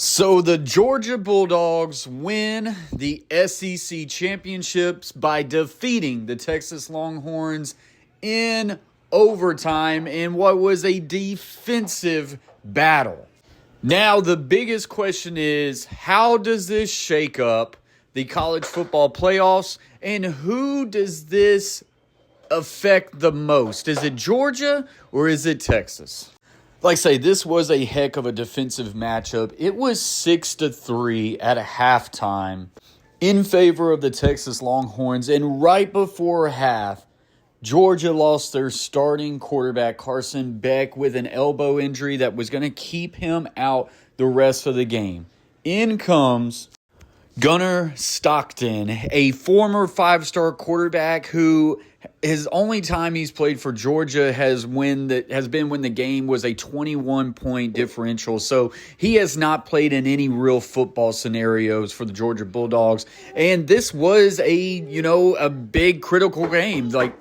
So the Georgia Bulldogs win the SEC championships by defeating the Texas Longhorns in overtime in what was a defensive battle. Now, the biggest question is, how does this shake up the college football playoffs, and who does this affect the most? Is it Georgia or is it Texas? Like I say, this was a heck of a defensive matchup. It was 6-3 at a halftime in favor of the Texas Longhorns. And right before half, Georgia lost their starting quarterback, Carson Beck, with an elbow injury that was going to keep him out the rest of the game. In comes Gunnar Stockton, a former five-star quarterback who his only time he's played for Georgia has been when the game was a 21-point differential. So he has not played in any real football scenarios for the Georgia Bulldogs. And this was a big critical game. Like,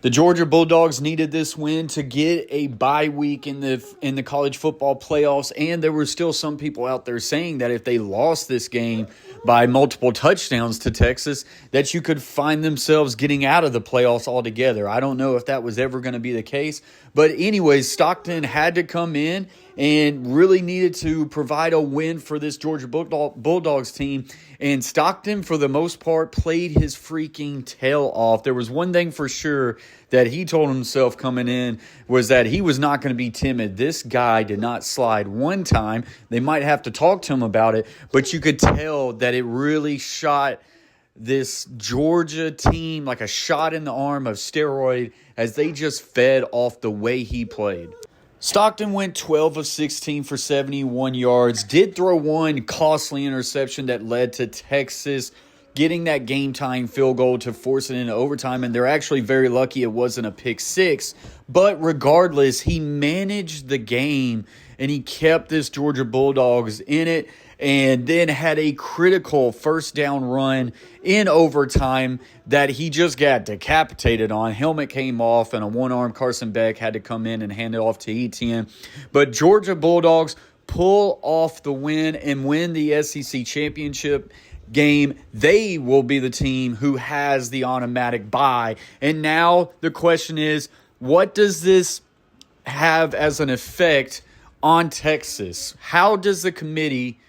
the Georgia Bulldogs needed this win to get a bye week in the college football playoffs, and there were still some people out there saying that if they lost this game by multiple touchdowns to Texas, that you could find themselves getting out of the playoffs altogether. I don't know if that was ever going to be the case, but anyways, Stockton had to come in and really needed to provide a win for this Georgia Bulldogs team. And Stockton, for the most part, played his freaking tail off. There was one thing for sure that he told himself coming in was that he was not going to be timid. This guy did not slide one time. They might have to talk to him about it, but you could tell that it really shot this Georgia team like a shot in the arm of steroid as they just fed off the way he played. Stockton went 12 of 16 for 71 yards, did throw one costly interception that led to Texas getting that game-tying field goal to force it into overtime, and they're actually very lucky it wasn't a pick six. But regardless, he managed the game, and he kept this Georgia Bulldogs in it, and then had a critical first down run in overtime that he just got decapitated on. Helmet came off, and a one-armed Carson Beck had to come in and hand it off to Etienne. But Georgia Bulldogs pull off the win and win the SEC championship game. They will be the team who has the automatic bye. And now the question is, what does this have as an effect on Texas? How does the committee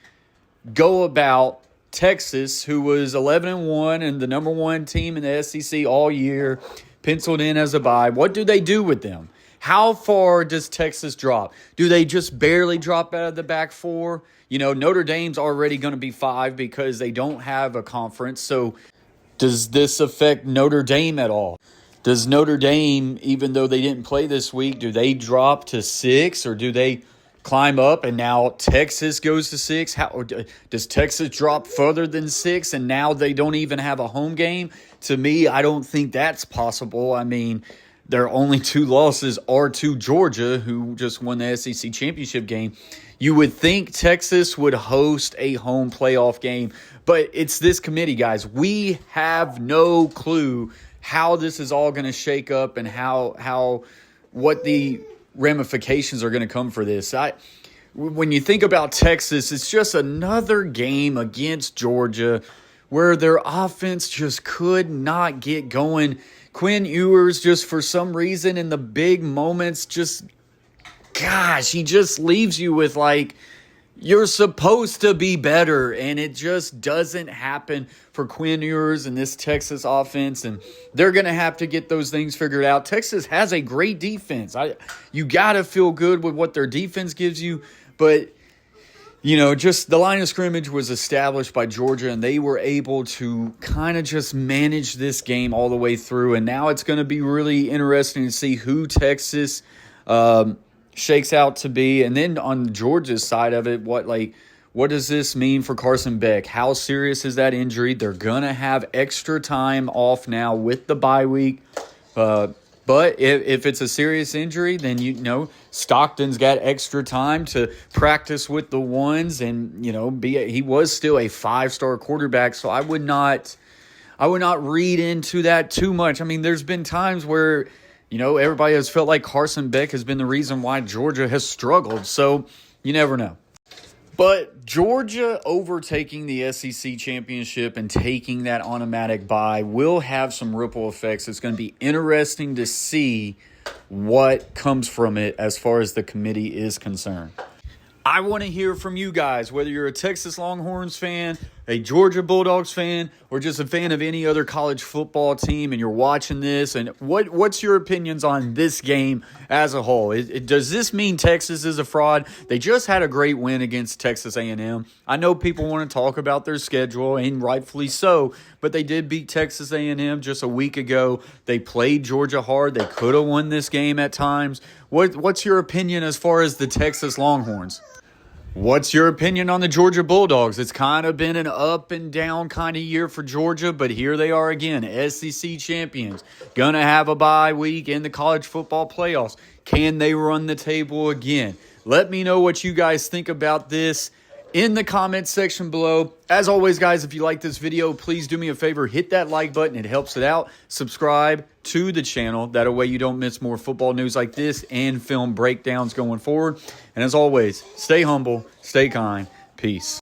go about Texas, who was 11-1 and the number one team in the SEC all year, penciled in as a bye? What do they do with them? How far does Texas drop? Do they just barely drop out of the back four? Notre Dame's already going to be 5 because they don't have a conference. So does this affect Notre Dame at all? Does Notre Dame, even though they didn't play this week, do they drop to 6, or do they climb up and now Texas goes to 6? How does Texas drop further than 6 and now they don't even have a home game? To me, I don't think that's possible. I mean, their only 2 losses are to Georgia, who just won the SEC championship game. You would think Texas would host a home playoff game, but it's this committee, guys. We have no clue how this is all going to shake up and what the ramifications are going to come for this. When you think about Texas, it's just another game against Georgia where their offense just could not get going. Quinn Ewers, just for some reason in the big moments, he just leaves you with you're supposed to be better, and it just doesn't happen for Quinn Ewers and this Texas offense, and they're going to have to get those things figured out. Texas has a great defense. You got to feel good with what their defense gives you, but just the line of scrimmage was established by Georgia, and they were able to kind of just manage this game all the way through, and now it's going to be really interesting to see who Texas shakes out to be. And then on Georgia's side of it, what does this mean for Carson Beck? How serious is that injury? They're going to have extra time off now with the bye week. But if it's a serious injury, then Stockton's got extra time to practice with the ones, and he was still a 5-star quarterback, so I would not read into that too much. I mean, there's been times where everybody has felt like Carson Beck has been the reason why Georgia has struggled, so you never know. But Georgia overtaking the SEC championship and taking that automatic bye will have some ripple effects. It's going to be interesting to see what comes from it as far as the committee is concerned. I want to hear from you guys, whether you're a Texas Longhorns fan, a Georgia Bulldogs fan, or just a fan of any other college football team, and you're watching this. And what's your opinions on this game as a whole? Does this mean Texas is a fraud? They just had a great win against Texas A&M. I know people want to talk about their schedule, and rightfully so, but they did beat Texas A&M just a week ago. They played Georgia hard. They could have won this game at times. What's your opinion as far as the Texas Longhorns? What's your opinion on the Georgia Bulldogs? It's kind of been an up and down kind of year for Georgia, but here they are again, SEC champions. Going to have a bye week in the college football playoffs. Can they run the table again? Let me know what you guys think about this in the comments section below. As always, guys, if you like this video, please do me a favor. Hit that like button. It helps it out. Subscribe to the channel. That way you don't miss more football news like this and film breakdowns going forward. And as always, stay humble, stay kind. Peace.